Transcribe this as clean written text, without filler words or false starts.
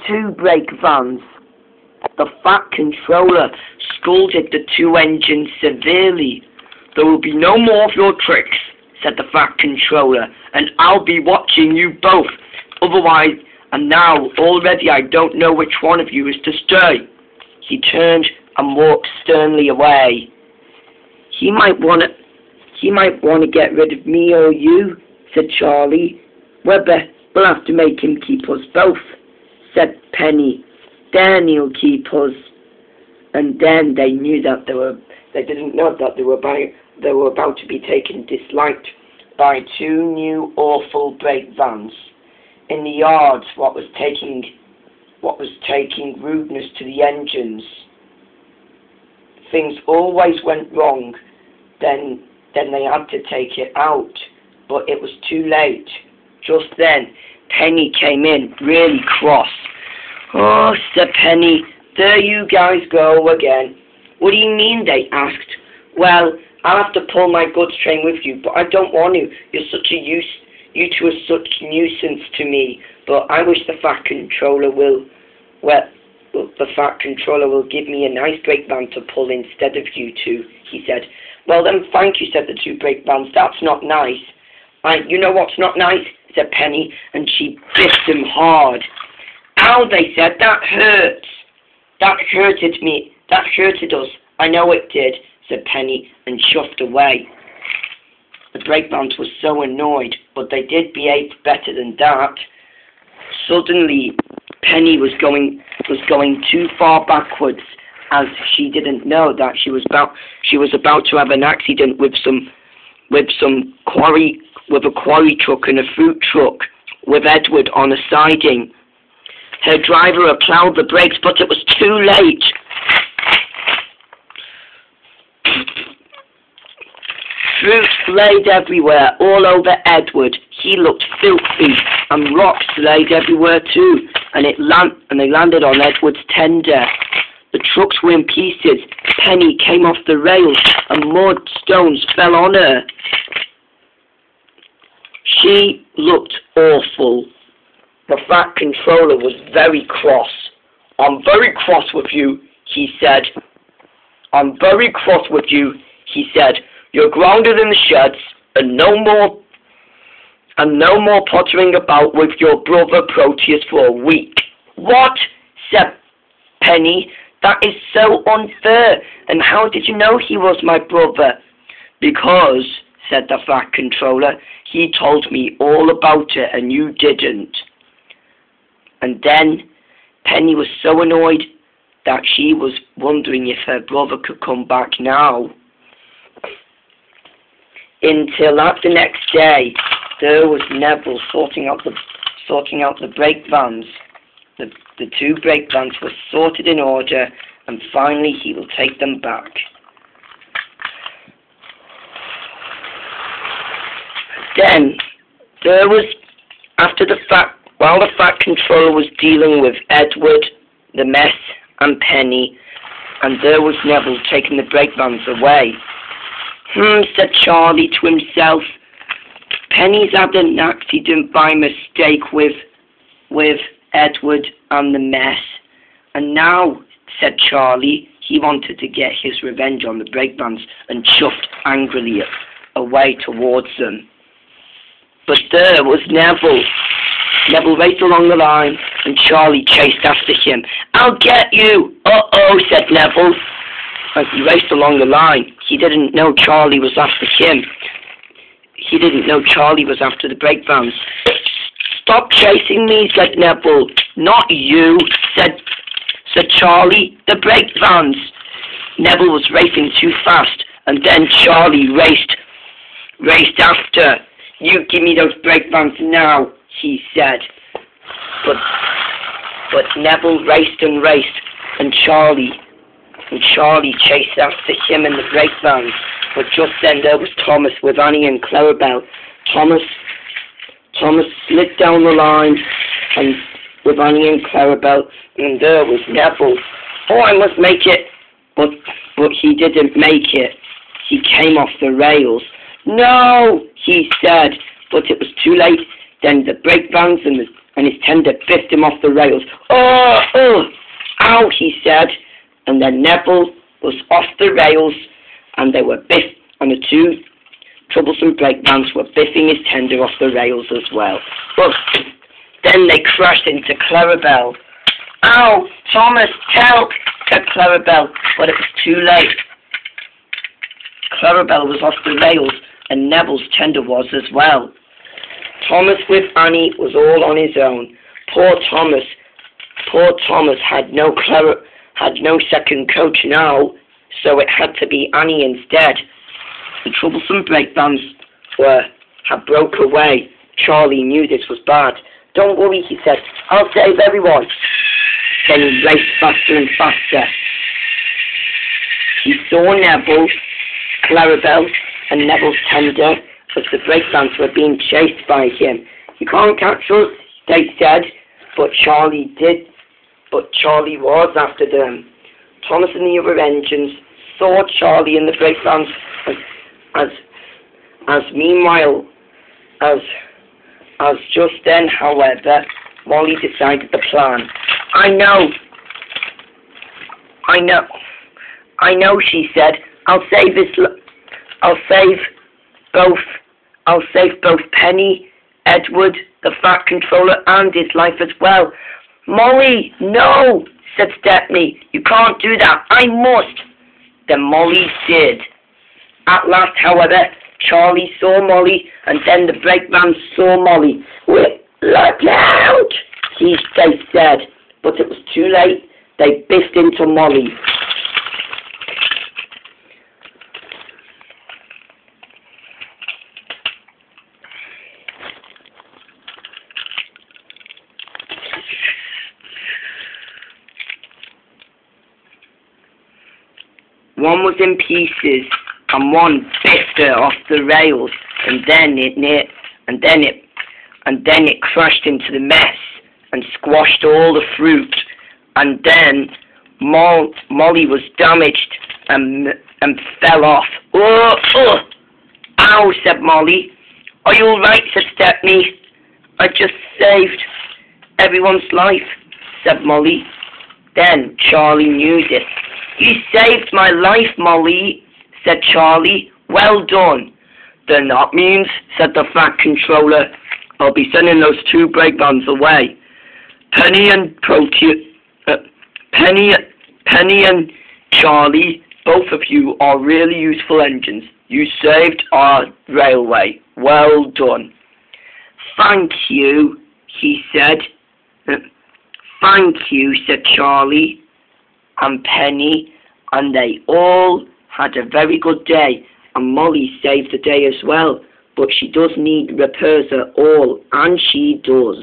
two brake vans. The Fat Controller scolded the two engines severely. "There will be no more of your tricks," said the Fat Controller, "and I'll be watching you both. Otherwise, and now already I don't know which one of you is to stay." He turned and walked sternly away. He might want to get rid of me or you," said Charlie. We'll have to make him keep us both," said Penny. "Then he'll keep us." And then they knew that they didn't know that they were about to be taken disliked by two new awful brake vans. In the yards, what was taking rudeness to the engines. Things always went wrong. Then they had to take it out, but it was too late. Just then, Penny came in, really cross. "Oh," said Penny, "there you guys go again." "What do you mean?" they asked. "Well, I'll have to pull my goods train with you, but I don't want to. You two are such nuisance to me. But I wish the Fat Controller will give me a nice brake van to pull instead of you two," he said. "Well then, thank you," said the two brake vans. "That's not nice." "You know what's not nice?" said Penny, and she biffed him hard. "Ow," they said, "that hurts." "That hurted me. That hurted us. I know it did," said Penny, and shoved away. The brake vans were so annoyed, but they did behave better than that. Suddenly, Penny was going too far backwards, as she didn't know that she was about to have an accident with a quarry truck and a fruit truck with Edward on a siding. Her driver applied the brakes, but it was too late. Fruit laid everywhere, all over Edward. He looked filthy, and rocks laid everywhere too, and they landed on Edward's tender. The trucks were in pieces. Penny came off the rails, and more stones fell on her. She looked awful. The Fat Controller was very cross. "I'm very cross with you," he said. "I'm very cross with you," he said. "You're grounded in the sheds, and no more pottering about with your brother Proteus for a week." "What?" said Penny. "That is so unfair. And how did you know he was my brother?" "Because," said the Fat Controller, "he told me all about it and you didn't." And then Penny was so annoyed that she was wondering if her brother could come back now. Until after the next day, there was Neville sorting out the brake vans. The two brake vans were sorted in order, and finally he will take them back. Then there was, while the Fat Controller was dealing with Edward, the mess, and Penny, and there was Neville taking the brake vans away. Said Charlie to himself, "Penny's had an accident by mistake with Edward and the mess." And now, said Charlie, he wanted to get his revenge on the brake vans and chuffed angrily away towards them. But there was Neville. Neville raced along the line, and Charlie chased after him. "I'll get you!" "Uh-oh," said Neville. As he raced along the line, he didn't know Charlie was after him. He didn't know Charlie was after the brake vans. "Stop chasing me," said Neville. "Not you," said Charlie. "The brake vans." Neville was racing too fast, and then Charlie raced after. "You give me those brake vans now," he said. But Neville raced and raced, and Charlie chased after him in the brake vans. But just then there was Thomas with Annie and Clarabelle. Thomas slid down the line and with Annie and Clarabelle, and there was Neville. "Oh, I must make it!" But he didn't make it. He came off the rails. "No," he said, but it was too late. Then the brake vans and and his tender biffed him off the rails. Oh, ow, he said. And then Neville was off the rails, and they were biffed, and the two troublesome breakvans were biffing his tender off the rails as well. But then they crashed into Clarabelle. Ow, Thomas, help, said Clarabelle, but it was too late. Clarabelle was off the rails, and Neville's tender was as well. Thomas with Annie was all on his own. Poor Thomas had no second coach now, so it had to be Annie instead. The troublesome breakvans had broke away. Charlie knew this was bad. Don't worry, he said. I'll save everyone. Then he raced faster and faster. He saw Neville, Clarabelle, and Neville's tender as the breakvans were being chased by him. You can't catch us, they said, but Charlie did. But Charlie was after them. Thomas and the other engines saw Charlie and the breakvans as just then, however, Molly decided the plan. I know, she said. I'll save both Penny, Edward, the fat controller, and his life as well. Molly, no, said Stepney. You can't do that. I must. Then Molly did. At last, however, Charlie saw Molly, and then the breakvans saw Molly. Look out, they said, but it was too late. They biffed into Molly. One was in pieces, and one biffed her off the rails, and then it crashed into the mess and squashed all the fruit, and then Molly was damaged and fell off. Ow, said Molly. Are you all right, said Stepney. I just saved everyone's life, said Molly. Then Charlie knew this. You saved my life, Molly, said Charlie. Well done. Then that means, said the fat controller, I'll be sending those two breakvans away. Penny and Charlie, both of you are really useful engines. You saved our railway. Well done. Thank you, he said. Thank you, said Charlie and Penny, and they all had a very good day, and Molly saved the day as well, but she does need repairs at all, and she does.